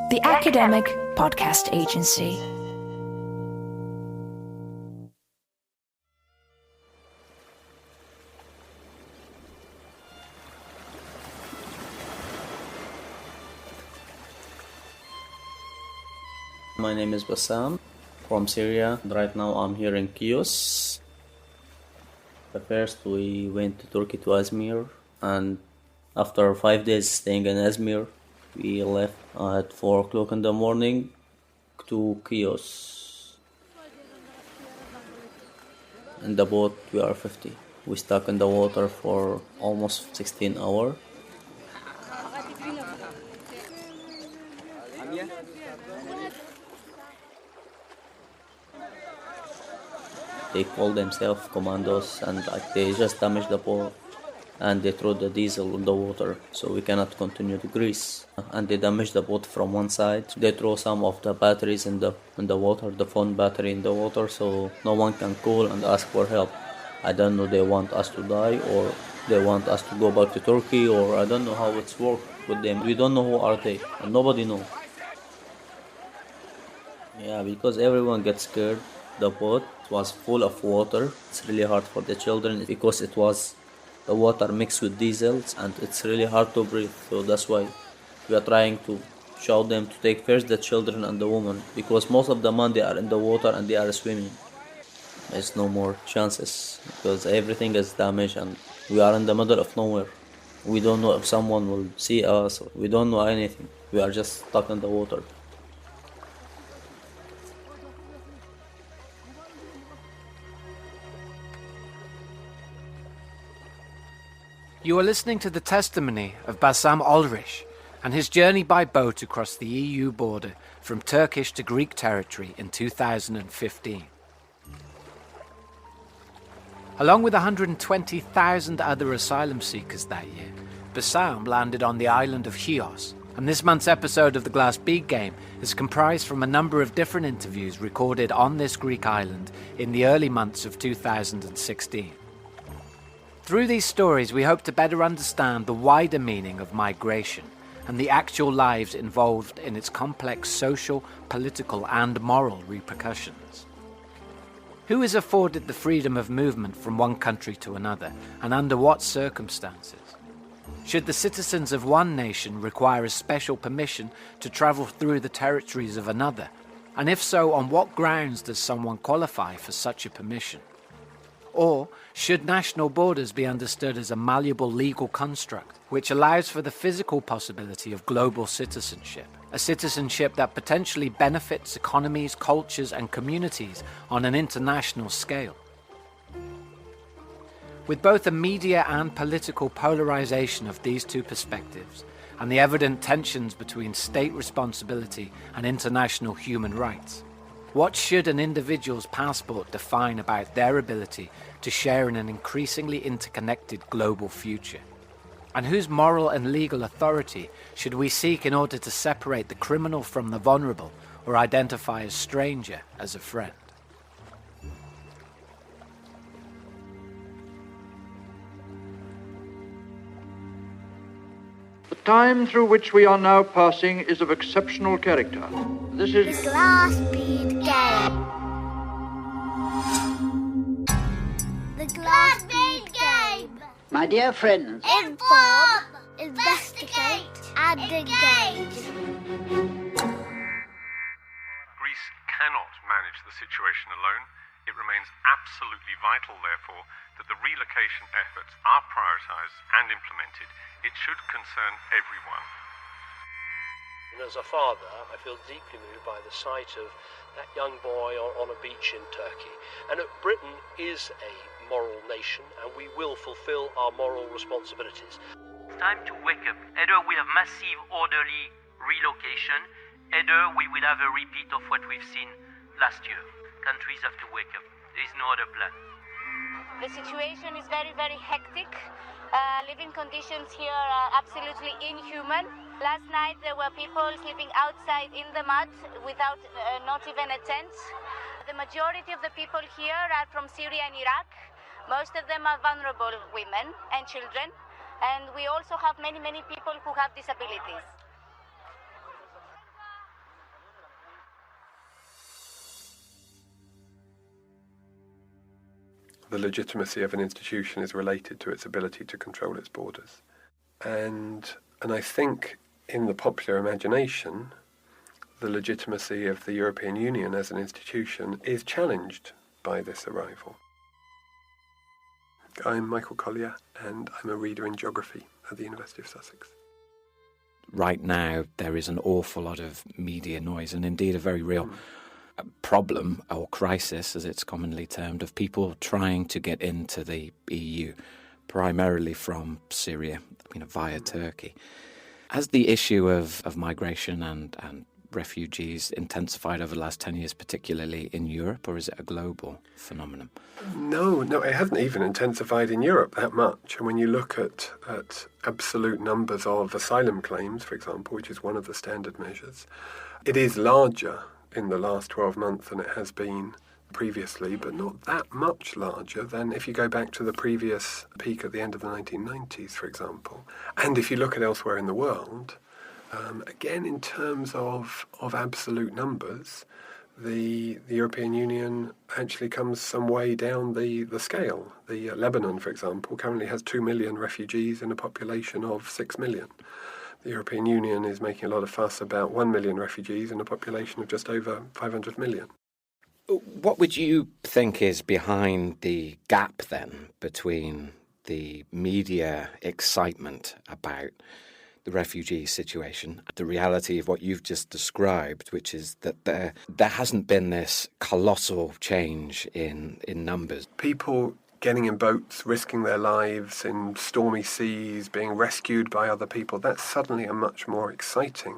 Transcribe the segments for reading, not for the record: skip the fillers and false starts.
the academic podcast agency. My name is Bassam from Syria. Right now I'm here in Chios. First we went to Turkey to Izmir, and after 5 days staying in Izmir, we left at 4 o'clock in the morning to Chios. In the boat we are 50. We stuck in the water for almost 16 hours. They call themselves commandos, and they just damaged the boat and they threw the diesel in the water, so we cannot continue to Greece. And they damaged the boat from one side. They throw some of the batteries in the water, the phone battery in the water, so no one can call and ask for help. I don't know, they want us to die or they want us to go back to Turkey, or I don't know how it's worked with them. We don't know who are they, and nobody knows. Yeah, because everyone gets scared. The boat was full of water. It's really hard for the children because the water mixed with diesels, and it's really hard to breathe. So that's why we are trying to show them to take first the children and the women, because most of the men, they are in the water and they are swimming. There's no more chances because everything is damaged and we are in the middle of nowhere. We don't know if someone will see us. We don't know anything. We are just stuck in the water. You are listening to the testimony of Bassam Ulrich and his journey by boat across the EU border from Turkish to Greek territory in 2015. Along with 120,000 other asylum seekers that year, Bassam landed on the island of Chios, and this month's episode of the Glass Bead Game is comprised from a number of different interviews recorded on this Greek island in the early months of 2016. Through these stories, we hope to better understand the wider meaning of migration and the actual lives involved in its complex social, political, and moral repercussions. Who is afforded the freedom of movement from one country to another, and under what circumstances? Should the citizens of one nation require a special permission to travel through the territories of another? And if so, on what grounds does someone qualify for such a permission? Or should national borders be understood as a malleable legal construct which allows for the physical possibility of global citizenship, a citizenship that potentially benefits economies, cultures, and communities on an international scale? With both the media and political polarization of these two perspectives, and the evident tensions between state responsibility and international human rights, what should an individual's passport define about their ability to share in an increasingly interconnected global future? And whose moral and legal authority should we seek in order to separate the criminal from the vulnerable, or identify a stranger as a friend? The time through which we are now passing is of exceptional character. This is the Glass Bead Game. The Glass Bead Game. My dear friends, Inform, investigate, and engage. Greece cannot manage the situation alone. It remains absolutely vital, therefore, that the relocation efforts are prioritised and implemented. It should concern everyone. And as a father, I feel deeply moved by the sight of that young boy on a beach in Turkey. And that Britain is a moral nation, and we will fulfil our moral responsibilities. It's time to wake up. Either we have massive orderly relocation, either we will have a repeat of what we've seen last year. Countries have to wake up. There is no other plan. The situation is very, very hectic. Living conditions here are absolutely inhuman. Last night there were people sleeping outside in the mud without not even a tent. The majority of the people here are from Syria and Iraq. Most of them are vulnerable women and children. And we also have many, many people who have disabilities. the legitimacy of an institution is related to its ability to control its borders. And I think in the popular imagination, the legitimacy of the European Union as an institution is challenged by this arrival. I'm Michael Collier, and I'm a reader in geography at the University of Sussex. Right now, there is an awful lot of media noise, and indeed a very real problem, or crisis, as it's commonly termed, of people trying to get into the EU, primarily from Syria, via Turkey. Has the issue of migration and refugees intensified over the last 10 years, particularly in Europe, or is it a global phenomenon? No, it hasn't even intensified in Europe that much. And when you look at absolute numbers of asylum claims, for example, which is one of the standard measures, it is larger in the last 12 months than it has been previously, but not that much larger than if you go back to the previous peak at the end of the 1990s, for example. And if you look at elsewhere in the world, again, in terms of absolute numbers, the European Union actually comes some way down the scale. Lebanon, for example, currently has 2 million refugees in a population of 6 million. The European Union is making a lot of fuss about 1 million refugees in a population of just over 500 million. What would you think is behind the gap, then, between the media excitement about the refugee situation, the reality of what you've just described, which is that there hasn't been this colossal change in numbers? People getting in boats, risking their lives in stormy seas, being rescued by other people, that's suddenly a much more exciting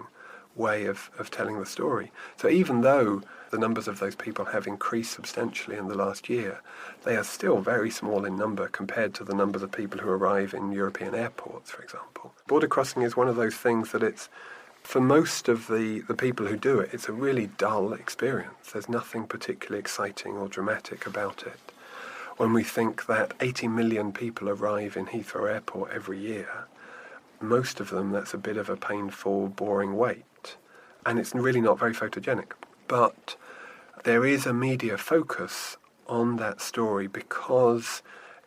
way of telling the story. So even though the numbers of those people have increased substantially in the last year, they are still very small in number compared to the numbers of people who arrive in European airports, for example. Border crossing is one of those things that it's, for most of the people who do it, it's a really dull experience. There's nothing particularly exciting or dramatic about it. When we think that 80 million people arrive in Heathrow Airport every year, most of them, that's a bit of a painful, boring wait. And it's really not very photogenic. But there is a media focus on that story because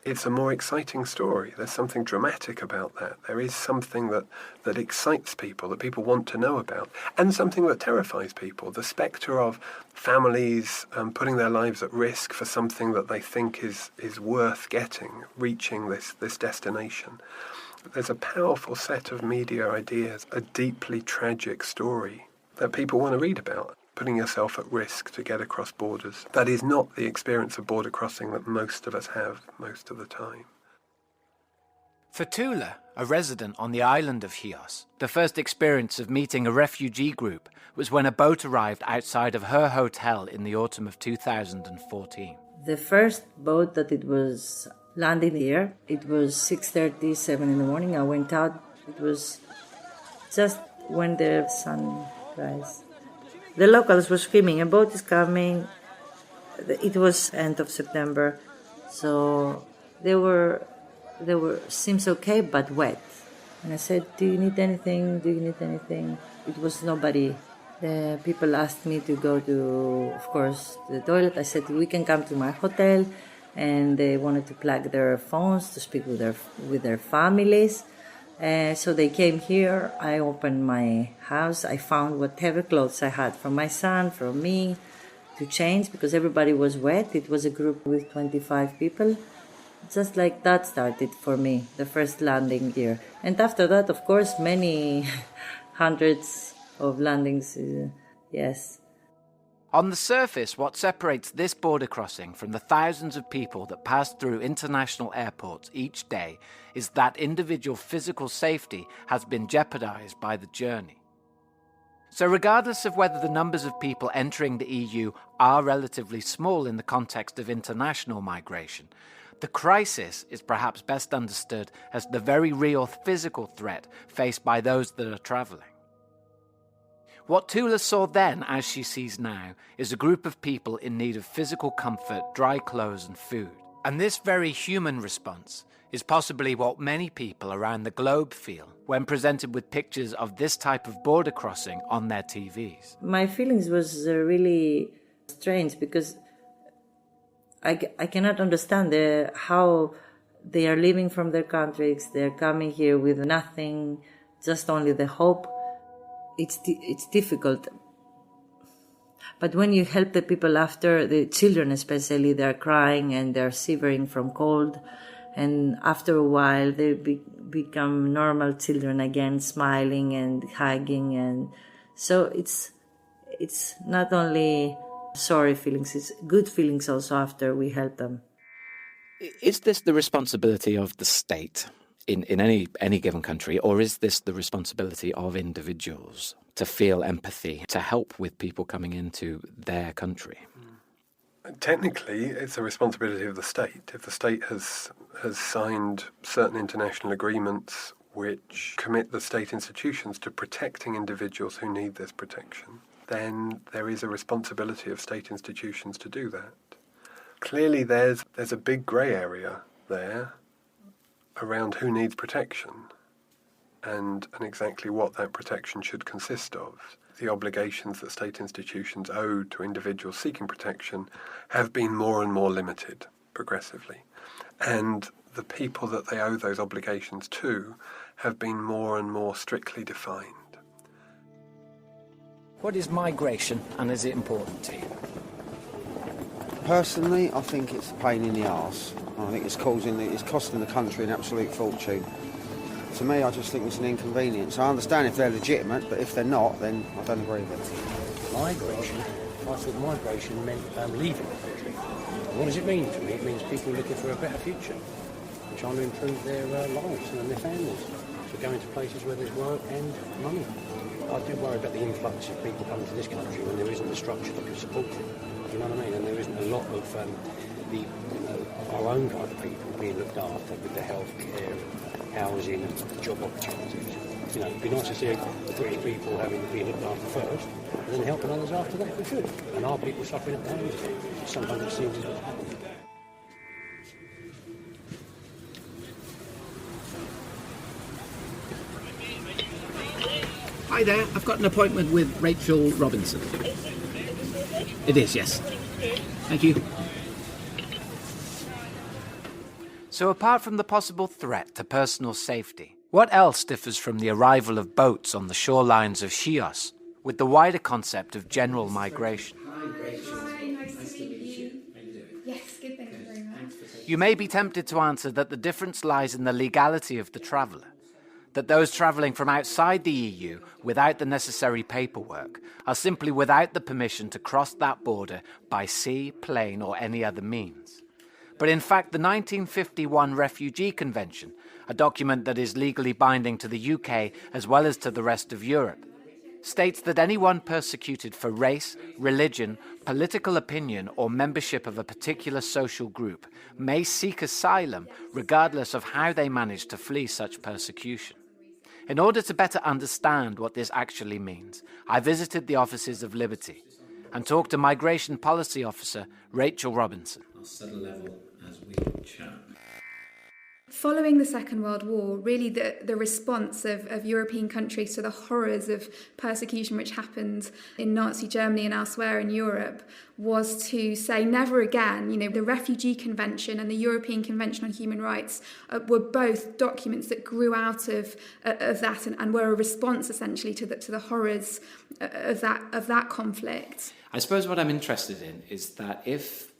it's a more exciting story. There's something dramatic about that. There is something that excites people, that people want to know about, and something that terrifies people. The spectre of families putting their lives at risk for something that they think is worth getting, reaching this destination. There's a powerful set of media ideas, a deeply tragic story that people want to read about. Putting yourself at risk to get across borders. That is not the experience of border crossing that most of us have most of the time. For Tula, a resident on the island of Chios, the first experience of meeting a refugee group was when a boat arrived outside of her hotel in the autumn of 2014. The first boat that it was landing here, it was 6:30, 7 in the morning. I went out. It was just when the sun rise. The locals were screaming, a boat is coming. It was end of September, so they were seems okay, but wet. And I said, do you need anything? Do you need anything? It was nobody. The people asked me to go to, of course, the toilet. I said, we can come to my hotel. And they wanted to plug their phones to speak with their families. So they came here. I opened my house. I found whatever clothes I had from my son, from me, to change because everybody was wet. It was a group with 25 people. Just like that started for me, the first landing here. And after that, of course, many hundreds of landings, yes. On the surface, what separates this border crossing from the thousands of people that pass through international airports each day is that individual physical safety has been jeopardized by the journey. So regardless of whether the numbers of people entering the EU are relatively small in the context of international migration, the crisis is perhaps best understood as the very real physical threat faced by those that are travelling. What Tula saw then, as she sees now, is a group of people in need of physical comfort, dry clothes and food. And this very human response is possibly what many people around the globe feel when presented with pictures of this type of border crossing on their TVs. My feelings was really strange because I cannot understand how they are leaving from their countries. They're coming here with nothing, just only the hope. It's difficult. But when you help the people after, the children especially, they're crying and they're shivering from cold. And after a while, they become normal children again, smiling and hugging. And so it's not only sorry feelings, it's good feelings also after we help them. Is this the responsibility of the state in any given country, or is this the responsibility of individuals to feel empathy, to help with people coming into their country? Technically, it's a responsibility of the state. If the state has signed certain international agreements which commit the state institutions to protecting individuals who need this protection, then there is a responsibility of state institutions to do that. Clearly, there's a big grey area there around who needs protection and exactly what that protection should consist of. The obligations that state institutions owe to individuals seeking protection have been more and more limited progressively. And the people that they owe those obligations to have been more and more strictly defined. What is migration, and is it important to you? Personally, I think it's a pain in the arse. I think it's costing the country an absolute fortune. To me, I just think it's an inconvenience. I understand if they're legitimate, but if they're not, then I don't agree with it. Migration, I thought migration meant leaving the country. And what does it mean to me? It means people looking for a better future, trying to improve their lives and their families. So going to places where there's work and money. I do worry about the influx of people coming to this country when there isn't a structure that can support it. You know what I mean? And there isn't a lot of our own kind of people being looked after with the healthcare, housing, and job opportunities. You know, it'd be nice to see the British people being looked after first, and then helping others after that for good. And our people suffering at the hands of it. Sometimes it seems as happening. Hi there, I've got an appointment with Rachel Robinson. It is, yes. Thank you. So apart from the possible threat to personal safety, what else differs from the arrival of boats on the shorelines of Chios with the wider concept of general migration? Hi, nice to meet you. How you doing? Yes, good, thank you very much. You may be tempted to answer that the difference lies in the legality of the traveller, that those travelling from outside the EU without the necessary paperwork are simply without the permission to cross that border by sea, plane or any other means. But in fact, the 1951 Refugee Convention, a document that is legally binding to the UK as well as to the rest of Europe, states that anyone persecuted for race, religion, political opinion or membership of a particular social group may seek asylum regardless of how they managed to flee such persecution. In order to better understand what this actually means, I visited the offices of Liberty and talked to Migration Policy Officer Rachel Robinson. I'll set a level as we chat. Following the Second World War, really the response of European countries to the horrors of persecution which happened in Nazi Germany and elsewhere in Europe was to say never again. You know, the Refugee Convention and the European Convention on Human Rights were both documents that grew out of that and were a response essentially to the horrors of that conflict. I suppose what I'm interested in is that if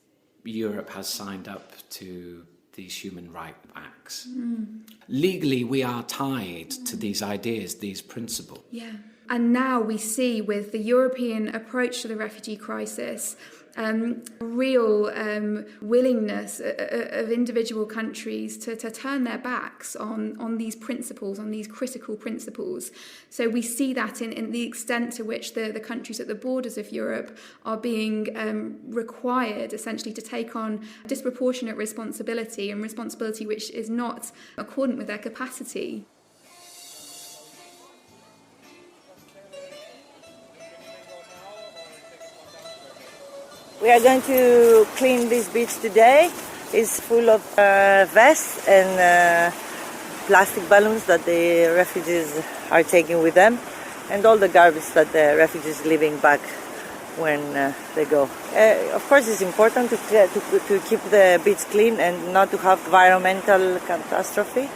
Europe has signed up to these human rights acts, legally we are tied to these ideas, these principles. Yeah. And now we see with the European approach to the refugee crisis, real willingness of individual countries to turn their backs on these principles, on these critical principles. So we see that in the extent to which the countries at the borders of Europe are being required essentially to take on disproportionate responsibility, and responsibility which is not accordant with their capacity. We are going to clean this beach today. It's full of vests and plastic balloons that the refugees are taking with them, and all the garbage that the refugees leaving back when they go. Of course, it's important to keep the beach clean and not to have environmental catastrophe.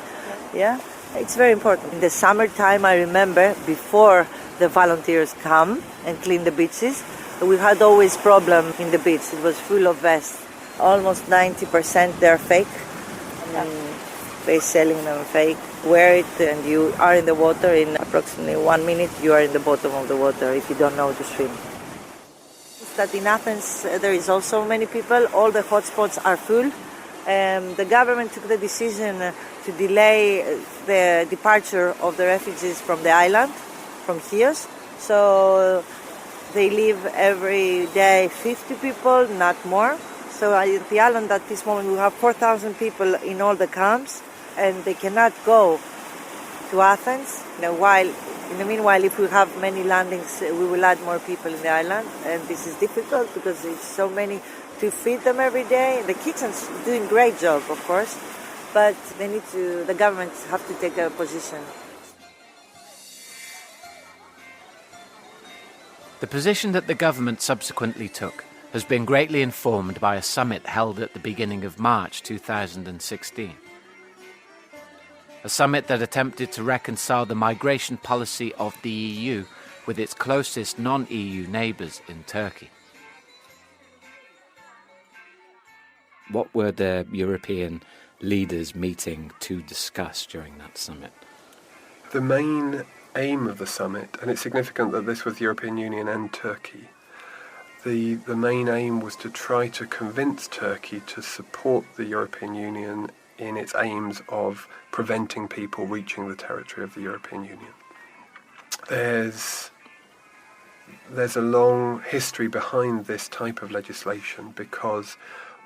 Yeah, it's very important. In the summertime, I remember before the volunteers come and clean the beaches, we had always problem in the beach. It was full of vests. Almost 90% they're fake. They're selling them fake. Wear it and you are in the water. In approximately 1 minute, you are in the bottom of the water if you don't know to swim. That in Athens there is also many people. All the hotspots are full. The government took the decision to delay the departure of the refugees from the island, from Chios. So they leave every day 50 people, not more. So at the island at this moment we have 4,000 people in all the camps, and they cannot go to Athens. In the meanwhile, if we have many landings, we will add more people in the island, and this is difficult because it's so many to feed them every day. The kitchen's doing a great job, of course, but the government have to take a position. The position that the government subsequently took has been greatly informed by a summit held at the beginning of March 2016. A summit that attempted to reconcile the migration policy of the EU with its closest non-EU neighbours in Turkey. What were the European leaders meeting to discuss during that summit? The main aim of the summit, and it's significant that this was the European Union and Turkey, the main aim was to try to convince Turkey to support the European Union in its aims of preventing people reaching the territory of the European Union. There's a long history behind this type of legislation, because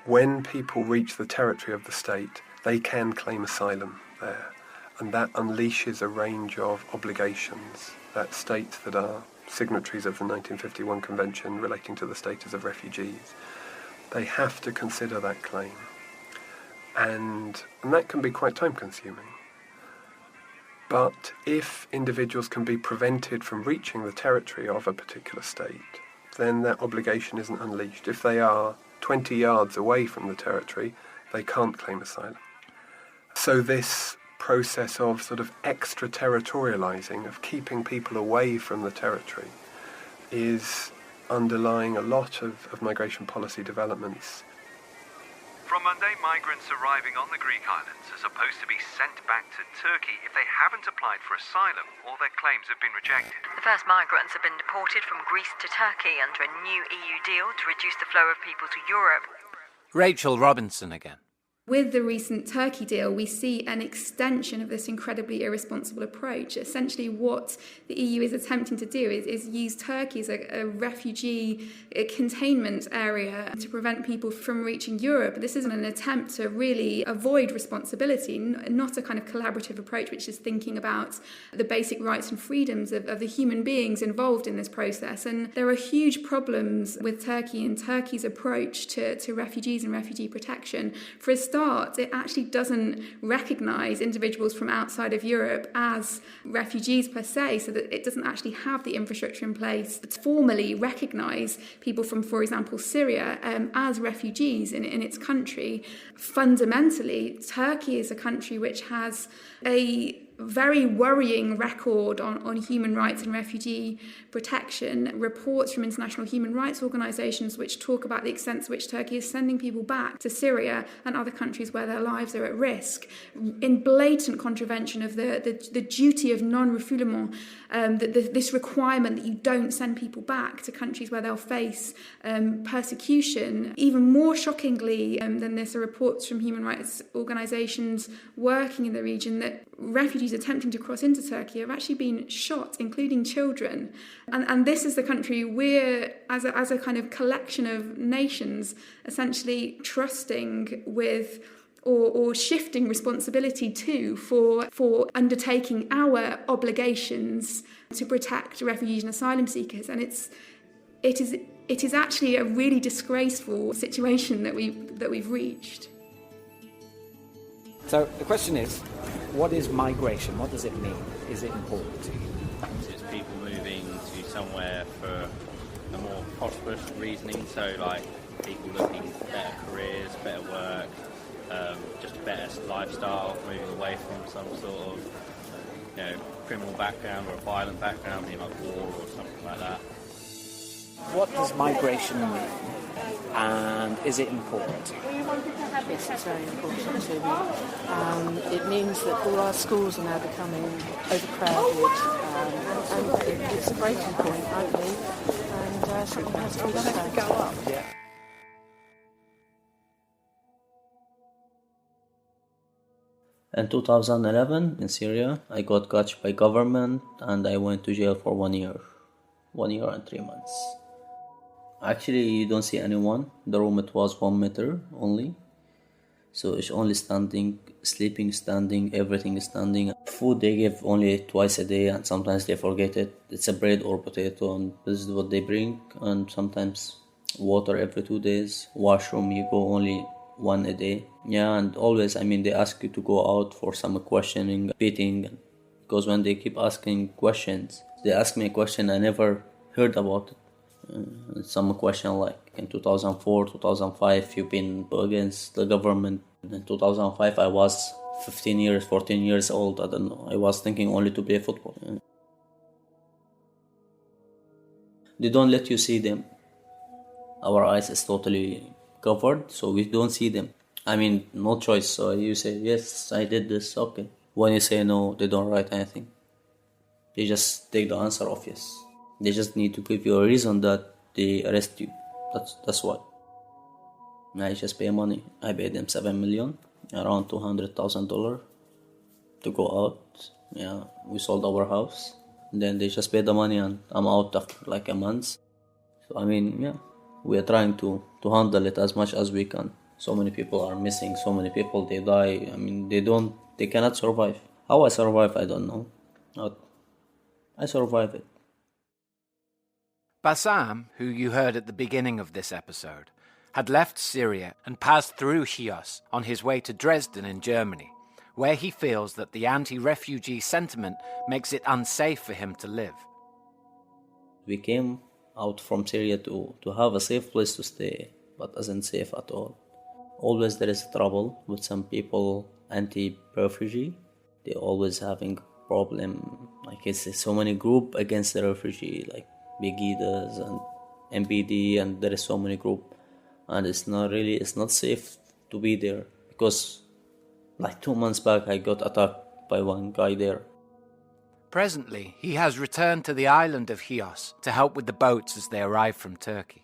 when people reach the territory of the state, they can claim asylum there, and that unleashes a range of obligations that states that are signatories of the 1951 Convention relating to the status of refugees, they have to consider that claim. And that can be quite time-consuming. But if individuals can be prevented from reaching the territory of a particular state, then that obligation isn't unleashed. If they are 20 yards away from the territory, they can't claim asylum. So this process of sort of extraterritorializing, of keeping people away from the territory, is underlying a lot of migration policy developments. From Monday, migrants arriving on the Greek islands are supposed to be sent back to Turkey if they haven't applied for asylum or their claims have been rejected. The first migrants have been deported from Greece to Turkey under a new EU deal to reduce the flow of people to Europe. Rachel Robinson again. With the recent Turkey deal, we see an extension of this incredibly irresponsible approach. Essentially, what the EU is attempting to do is use Turkey as a refugee containment area to prevent people from reaching Europe. This isn't an attempt to really avoid responsibility, not a kind of collaborative approach which is thinking about the basic rights and freedoms of the human beings involved in this process. And there are huge problems with Turkey and Turkey's approach to refugees and refugee protection. For a start, it actually doesn't recognise individuals from outside of Europe as refugees per se, so that it doesn't actually have the infrastructure in place to formally recognise people from, for example, Syria as refugees in its country. Fundamentally, Turkey is a country which has a very worrying record on human rights and refugee protection. Reports from international human rights organisations which talk about the extent to which Turkey is sending people back to Syria and other countries where their lives are at risk, in blatant contravention of the duty of non-refoulement, this requirement that you don't send people back to countries where they'll face persecution. Even more shockingly than this are reports from human rights organisations working in the region that refugees attempting to cross into Turkey have actually been shot, including children. And this is the country we're, as a kind of collection of nations, essentially trusting with or shifting responsibility to for undertaking our obligations to protect refugees and asylum seekers. And it is actually a really disgraceful situation that we've reached. So the question is, what is migration? What does it mean? Is it important to you? It's people moving to somewhere for a more prosperous reasoning, so like people looking better careers, better work, just a better lifestyle, moving away from some sort of criminal background or a violent background, maybe like war or something like that. What does migration mean, and is it important? Yes, it's very important to me. It means that all our schools are now becoming overcrowded, and it's a breaking point, I believe, and something has to be done about it. Yeah. In 2011, in Syria, I got caught by government and I went to jail for 1 year. 1 year and 3 months. Actually, you don't see anyone. The room, it was 1 meter only. So it's only standing, sleeping standing, everything is standing. Food they give only twice a day and sometimes they forget it. It's a bread or potato and this is what they bring. And sometimes water every 2 days. Washroom, you go only 1 a day. Yeah, and always, they ask you to go out for some questioning, beating. Because when they keep asking questions, they ask me a question I never heard about it. Some question like in 2004, 2005, you've been against the government. In 2005, I was 14 years old. I don't know. I was thinking only to play football. They don't let you see them. Our eyes is totally covered, so we don't see them. No choice. So you say, yes, I did this, okay. When you say no, they don't write anything. They just take the answer of yes. They just need to give you a reason that they arrest you. That's why. I just pay money. I paid them $7 million, around $200,000 to go out. Yeah, we sold our house. Then they just paid the money and I'm out after like a month. So we are trying to handle it as much as we can. So many people are missing, so many people, they die. They cannot survive. How I survive, I don't know. But I survive it. Bassam, who you heard at the beginning of this episode, had left Syria and passed through Chios on his way to Dresden in Germany, where he feels that the anti-refugee sentiment makes it unsafe for him to live. We came out from Syria to have a safe place to stay, but isn't safe at all. Always there is trouble with some people anti-refugee. They always having problem, like it's so many group against the refugee, like bead and embodies, and there is so many group, and it's not safe to be there because like 2 months back I got attacked by one guy there. Presently, he has returned to the island of Chios to help with the boats as they arrive from Turkey.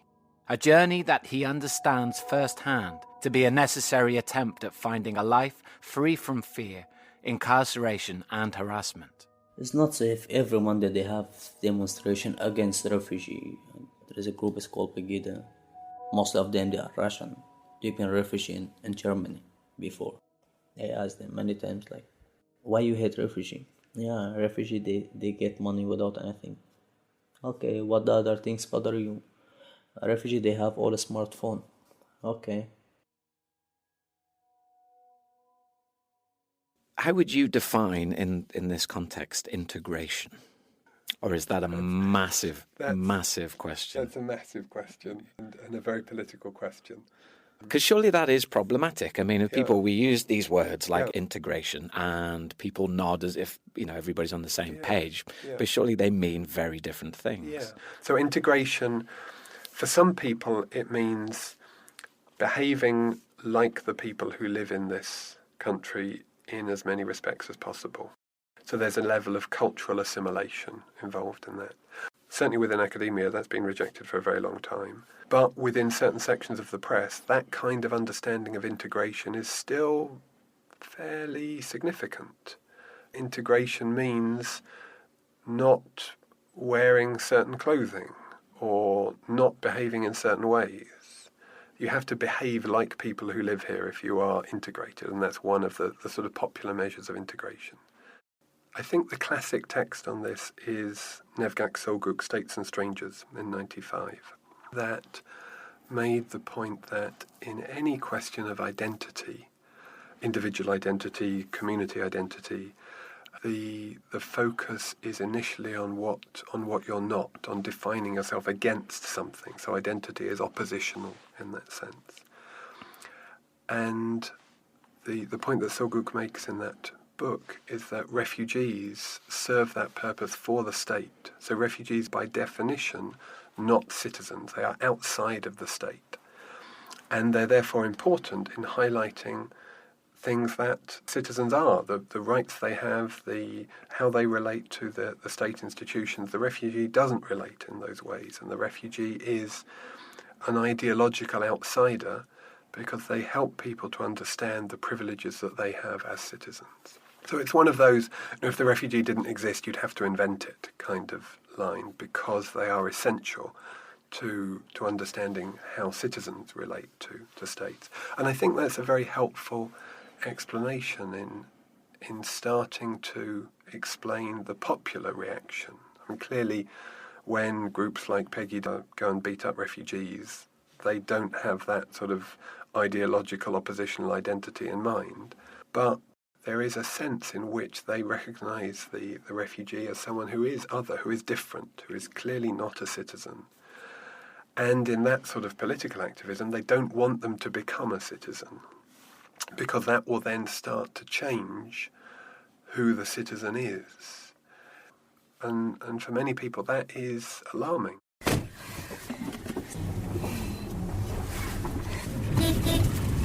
A journey that he understands firsthand to be a necessary attempt at finding a life free from fear, incarceration and harassment. It's not safe. Every Monday they have demonstration against refugee. There is a group, it's called bead. Most of them, they are Russian. They've been refugee in Germany before. I asked them many times, like, why you hate refugee? Yeah, refugee, they get money without anything. Okay, what the other things bother you? A refugee, they have all a smartphone. Okay. How would you define, in this context, integration? Or is that a massive question? That's a massive question and a very political question. Because surely that is problematic. If people, we use these words like integration and people nod as if, everybody's on the same page, but surely they mean very different things. Yeah. So integration, for some people, it means behaving like the people who live in this country in as many respects as possible. So there's a level of cultural assimilation involved in that. Certainly within academia, that's been rejected for a very long time. But within certain sections of the press, that kind of understanding of integration is still fairly significant. Integration means not wearing certain clothing or not behaving in certain ways. You have to behave like people who live here if you are integrated, and that's one of the sort of popular measures of integration. I think the classic text on this is Nevgak Solguk, States and Strangers, in 1995, that made the point that in any question of identity, individual identity, community identity, the focus is initially on what you're not, on defining yourself against something. So identity is oppositional in that sense. And the point that Soguk makes in that book is that refugees serve that purpose for the state. So refugees, by definition, not citizens. They are outside of the state. And they're therefore important in highlighting things that citizens are, the rights they have, how they relate to the state institutions. The refugee doesn't relate in those ways, and the refugee is an ideological outsider because they help people to understand the privileges that they have as citizens. So it's one of those, if the refugee didn't exist, you'd have to invent it kind of line, because they are essential to understanding how citizens relate to states. And I think that's a very helpful explanation in starting to explain the popular reaction. I mean, clearly, when groups like Peggy go and beat up refugees, they don't have that sort of ideological oppositional identity in mind. But there is a sense in which they recognise the refugee as someone who is other, who is different, who is clearly not a citizen. And in that sort of political activism, they don't want them to become a citizen, because that will then start to change who the citizen is. And for many people, that is alarming.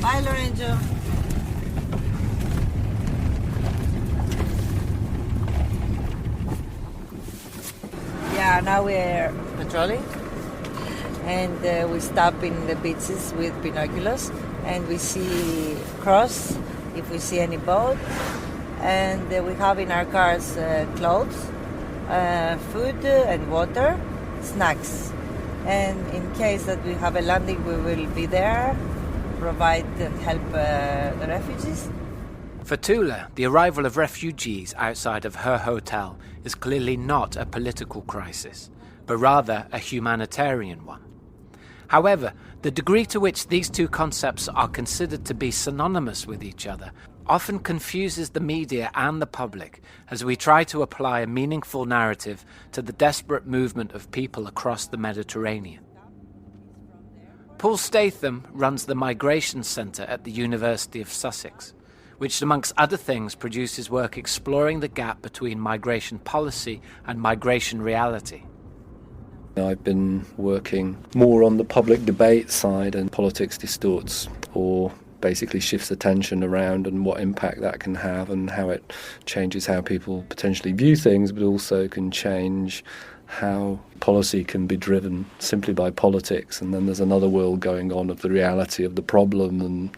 Bye, Lorenzo. Yeah, now we're patrolling, and we stop in the beaches with binoculars, and we see cross if we see any boat, and we have in our cars clothes, food and water, snacks, and in case that we have a landing, we will be there, provide and help the refugees. For Tula, the arrival of refugees outside of her hotel is clearly not a political crisis, but rather a humanitarian one. However, the degree to which these two concepts are considered to be synonymous with each other often confuses the media and the public as we try to apply a meaningful narrative to the desperate movement of people across the Mediterranean. Paul Statham runs the Migration Centre at the University of Sussex, which amongst other things produces work exploring the gap between migration policy and migration reality. I've been working more on the public debate side, and politics distorts or basically shifts attention around and what impact that can have and how it changes how people potentially view things, but also can change how policy can be driven simply by politics. And then there's another world going on of the reality of the problem, and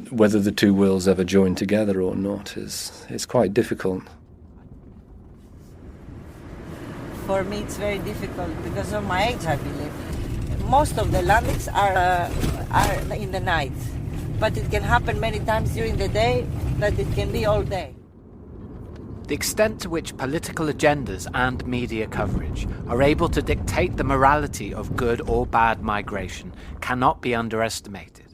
whether the two worlds ever join together or not is quite difficult. For me, it's very difficult because of my age, I believe. Most of the landings are in the night, but it can happen many times during the day, that it can be all day. The extent to which political agendas and media coverage are able to dictate the morality of good or bad migration cannot be underestimated.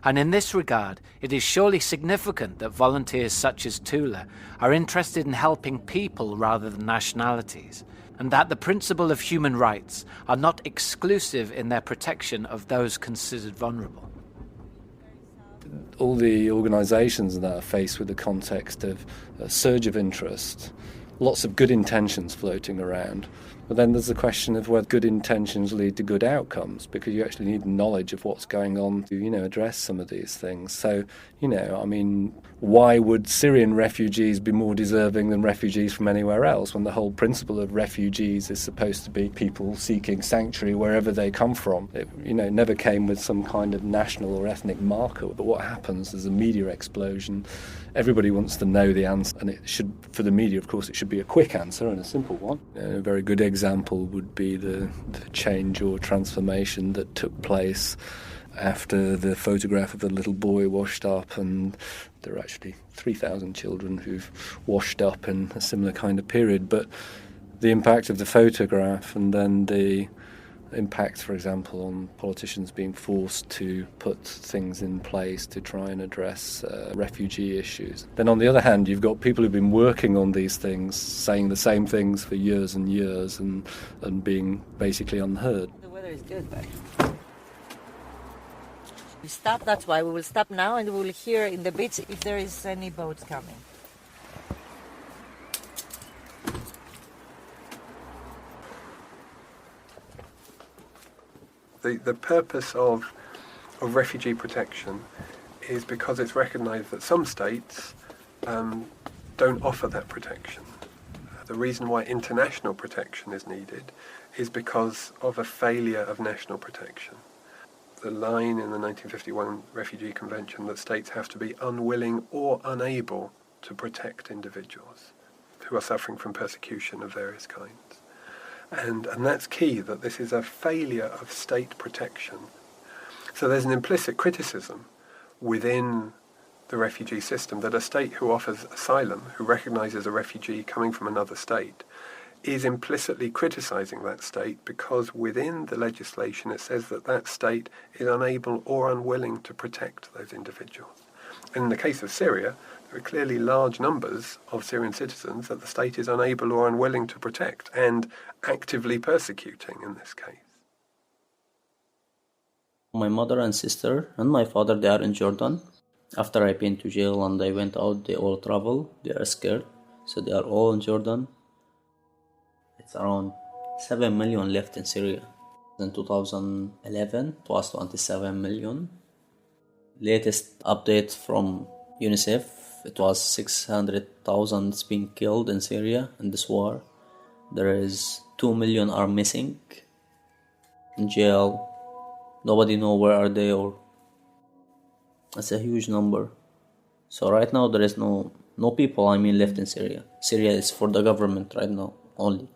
And in this regard, it is surely significant that volunteers such as Tula are interested in helping people rather than nationalities, and that the principle of human rights are not exclusive in their protection of those considered vulnerable. All the organisations that are faced with the context of a surge of interest, lots of good intentions floating around, but then there's the question of whether good intentions lead to good outcomes, because you actually need knowledge of what's going on to, address some of these things. So, why would Syrian refugees be more deserving than refugees from anywhere else, when the whole principle of refugees is supposed to be people seeking sanctuary wherever they come from? It, never came with some kind of national or ethnic marker. But what happens is a media explosion. Everybody wants to know the answer, and it should, for the media, of course, it should be a quick answer and a simple one. A very good example would be the change or transformation that took place after the photograph of the little boy washed up, and there are actually 3,000 children who've washed up in a similar kind of period. But the impact of the photograph and then the impact, for example, on politicians being forced to put things in place to try and address refugee issues. Then on the other hand, you've got people who've been working on these things, saying the same things for years and years and being basically unheard. The weather is good, but we stop. That's why we will stop now, and we will hear in the beach if there is any boats coming. The purpose of refugee protection is because it's recognised that some states don't offer that protection. The reason why international protection is needed is because of a failure of national protection. The line in the 1951 Refugee Convention that states have to be unwilling or unable to protect individuals who are suffering from persecution of various kinds. And that's key, that this is a failure of state protection. So there's an implicit criticism within the refugee system that a state who offers asylum, who recognises a refugee coming from another state, is implicitly criticising that state because within the legislation it says that that state is unable or unwilling to protect those individuals. And in the case of Syria, there are clearly large numbers of Syrian citizens that the state is unable or unwilling to protect and actively persecuting in this case. My mother and sister and my father, they are in Jordan. After I've been to jail and I went out, they all travel. They are scared. So they are all in Jordan. It's around 7 million left in Syria. In 2011, it was 27 million. Latest update from UNICEF, it was 600,000 being killed in Syria in this war. There is 2 million are missing in jail. Nobody know where are they, or it's a huge number. So right now there is no people left in Syria. Syria is for the government right now only.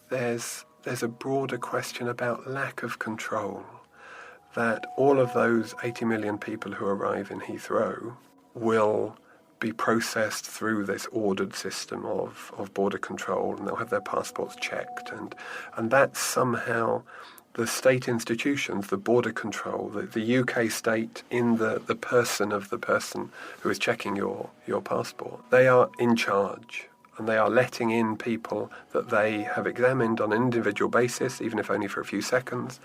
There's a broader question about lack of control. That all of those 80 million people who arrive in Heathrow will be processed through this ordered system of border control, and they'll have their passports checked, and that's somehow the state institutions, the border control, the UK state in the person of the person who is checking your passport. They are in charge, and they are letting in people that they have examined on an individual basis, even if only for a few seconds,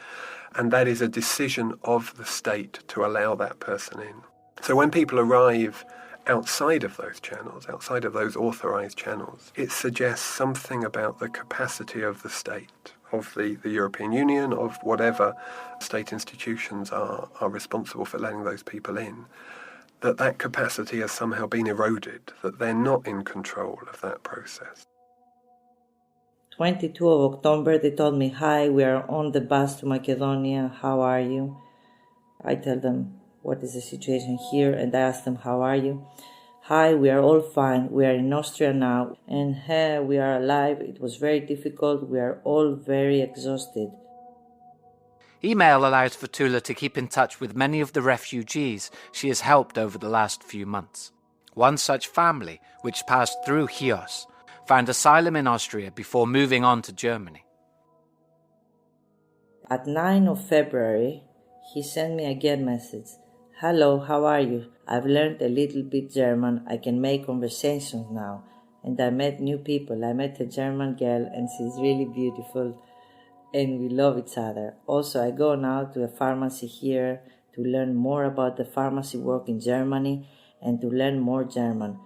and that is a decision of the state to allow that person in. So when people arrive outside of those channels, outside of those authorised channels, it suggests something about the capacity of the state, of the European Union, of whatever state institutions are responsible for letting those people in, that capacity has somehow been eroded, that they're not in control of that process. 22 of October, they told me, "Hi, we are on the bus to Macedonia. How are you?" I tell them, "What is the situation here?" And I ask them, "How are you?" "Hi, we are all fine. We are in Austria now. And here we are alive. It was very difficult. We are all very exhausted." Email allows Fatula to keep in touch with many of the refugees she has helped over the last few months. One such family, which passed through Chios, found asylum in Austria before moving on to Germany. At 9 of February, he sent me again message. "Hello, how are you? I've learned a little bit German. I can make conversations now. And I met new people. I met a German girl and she's really beautiful. And we love each other. Also, I go now to a pharmacy here to learn more about the pharmacy work in Germany and to learn more German.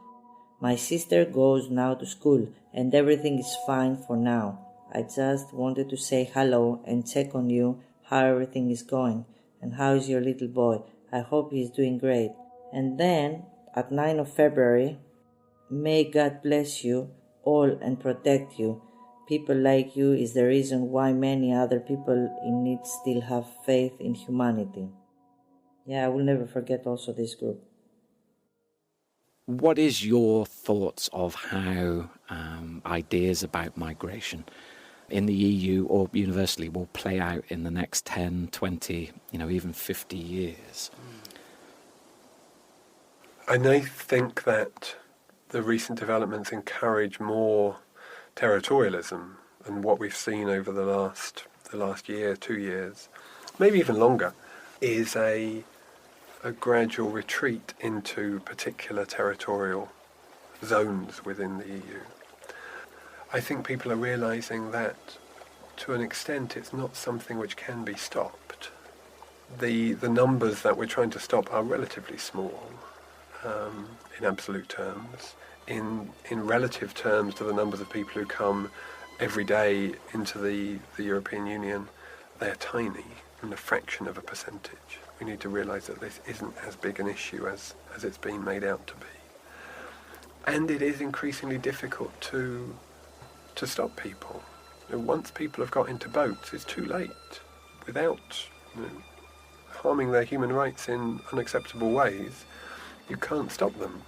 My sister goes now to school and everything is fine for now. I just wanted to say hello and check on you, how everything is going, and how is your little boy. I hope he's doing great." And then, at 9 of February, "May God bless you all and protect you. People like you is the reason why many other people in need still have faith in humanity." Yeah, I will never forget also this group. What is your thoughts of how ideas about migration in the EU or universally will play out in the next 10, 20, even 50 years? I think that the recent developments encourage more territorialism And what we've seen over the last year, 2 years, maybe even longer, is a gradual retreat into particular territorial zones within the EU. I think people are realising that, to an extent, it's not something which can be stopped. The numbers that we're trying to stop are relatively small in absolute terms. In relative terms to the numbers of people who come every day into the European Union, they're tiny, and a fraction of a percentage. We need to realise that this isn't as big an issue as it's been made out to be. And it is increasingly difficult to stop people. Once people have got into boats, it's too late. Without harming their human rights in unacceptable ways, you can't stop them.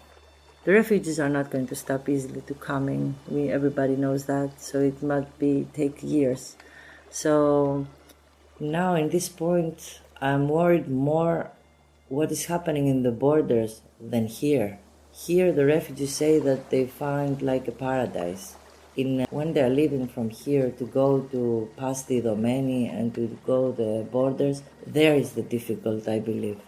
The refugees are not going to stop easily to coming. Everybody knows that, so it might take years. So now, in this point, I'm worried more what is happening in the borders than here. Here, the refugees say that they find like a paradise. When they're leaving from here to go to past the Domeni and to go the borders, there is the difficult, I believe.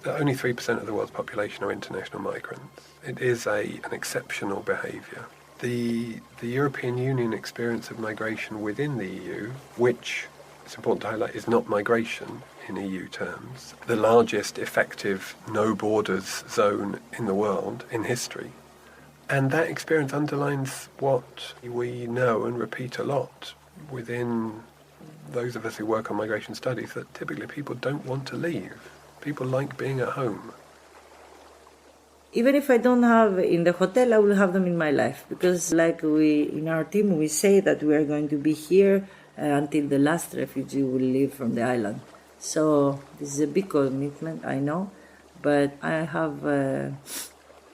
Only 3% of the world's population are international migrants. It is an exceptional behaviour. The European Union experience of migration within the EU, which, it's important to highlight, is not migration in EU terms, the largest effective no-borders zone in the world in history. And that experience underlines what we know and repeat a lot within those of us who work on migration studies, that typically people don't want to leave. People like being at home. Even if I don't have in the hotel, I will have them in my life. Because like in our team, we say that we are going to be here until the last refugee will leave from the island. So this is a big commitment, I know. But I have...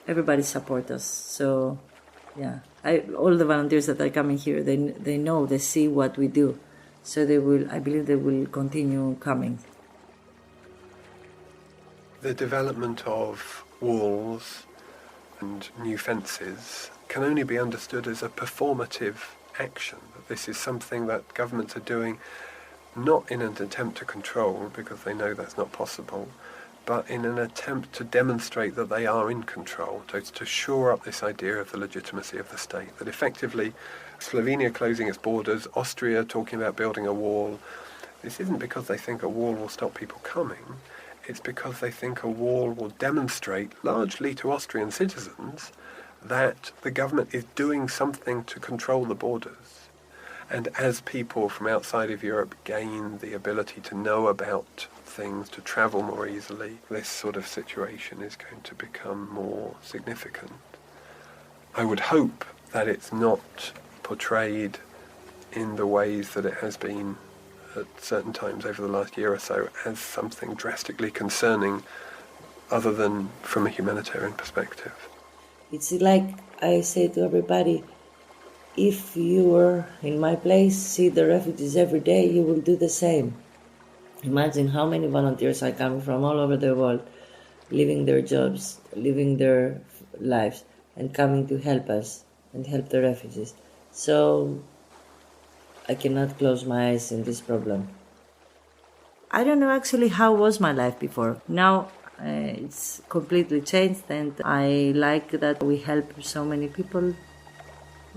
everybody support us. So, yeah. All the volunteers that are coming here, they know, they see what we do. So I believe they will continue coming. The development of walls and new fences can only be understood as a performative action. This is something that governments are doing not in an attempt to control, because they know that's not possible, but in an attempt to demonstrate that they are in control, to shore up this idea of the legitimacy of the state. That effectively, Slovenia closing its borders, Austria talking about building a wall, this isn't because they think a wall will stop people coming, it's because they think a wall will demonstrate, largely to Austrian citizens, that the government is doing something to control the borders. And as people from outside of Europe gain the ability to know about things, to travel more easily, this sort of situation is going to become more significant. I would hope that it's not portrayed in the ways that it has been at certain times over the last year or so as something drastically concerning, other than from a humanitarian perspective. It's like I say to everybody, if you were in my place, see the refugees every day, you will do the same. Imagine how many volunteers are coming from all over the world, leaving their jobs, leaving their lives, and coming to help us and help the refugees. So I cannot close my eyes in this problem. I don't know actually how was my life before. Now it's completely changed, and I like that we help so many people.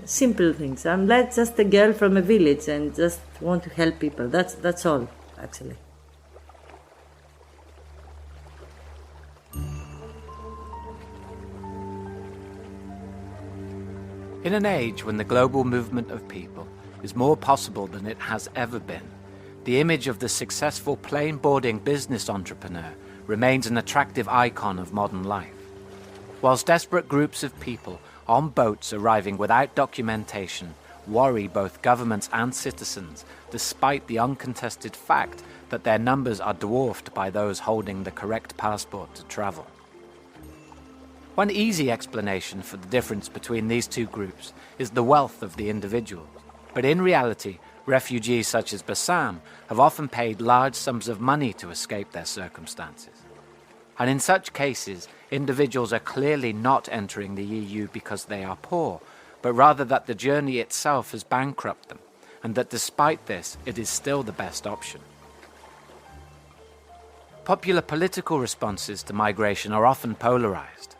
Simple things. I'm like just a girl from a village and just want to help people. That's all, actually. In an age when the global movement of people is more possible than it has ever been, the image of the successful plane-boarding business entrepreneur remains an attractive icon of modern life. Whilst desperate groups of people on boats arriving without documentation worry both governments and citizens, despite the uncontested fact that their numbers are dwarfed by those holding the correct passport to travel. One easy explanation for the difference between these two groups is the wealth of the individuals. But in reality, refugees such as Bassam have often paid large sums of money to escape their circumstances. And in such cases, individuals are clearly not entering the EU because they are poor, but rather that the journey itself has bankrupted them, and that despite this, it is still the best option. Popular political responses to migration are often polarized.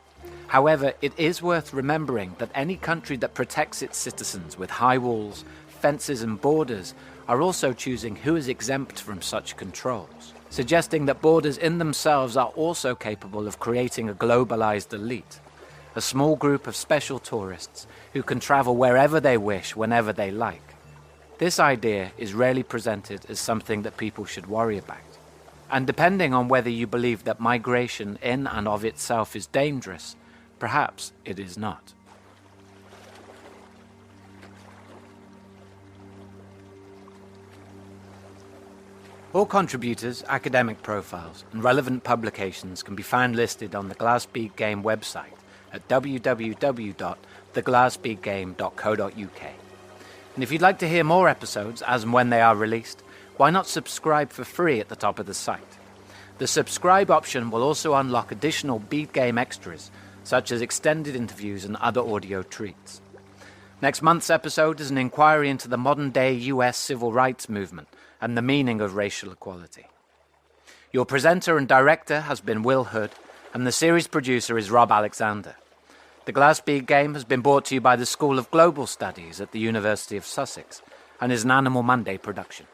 However, it is worth remembering that any country that protects its citizens with high walls, fences and borders are also choosing who is exempt from such controls, suggesting that borders in themselves are also capable of creating a globalized elite, a small group of special tourists who can travel wherever they wish, whenever they like. This idea is rarely presented as something that people should worry about. And depending on whether you believe that migration in and of itself is dangerous, perhaps it is not. All contributors, academic profiles, and relevant publications can be found listed on the Glass Bead Game website at www.theglassbeadgame.co.uk. And if you'd like to hear more episodes as and when they are released, why not subscribe for free at the top of the site? The subscribe option will also unlock additional Bead Game extras, such as extended interviews and other audio treats. Next month's episode is an inquiry into the modern-day US civil rights movement and the meaning of racial equality. Your presenter and director has been Will Hood, and the series producer is Rob Alexander. The Glass Bead Game has been brought to you by the School of Global Studies at the University of Sussex and is an Animal Monday production.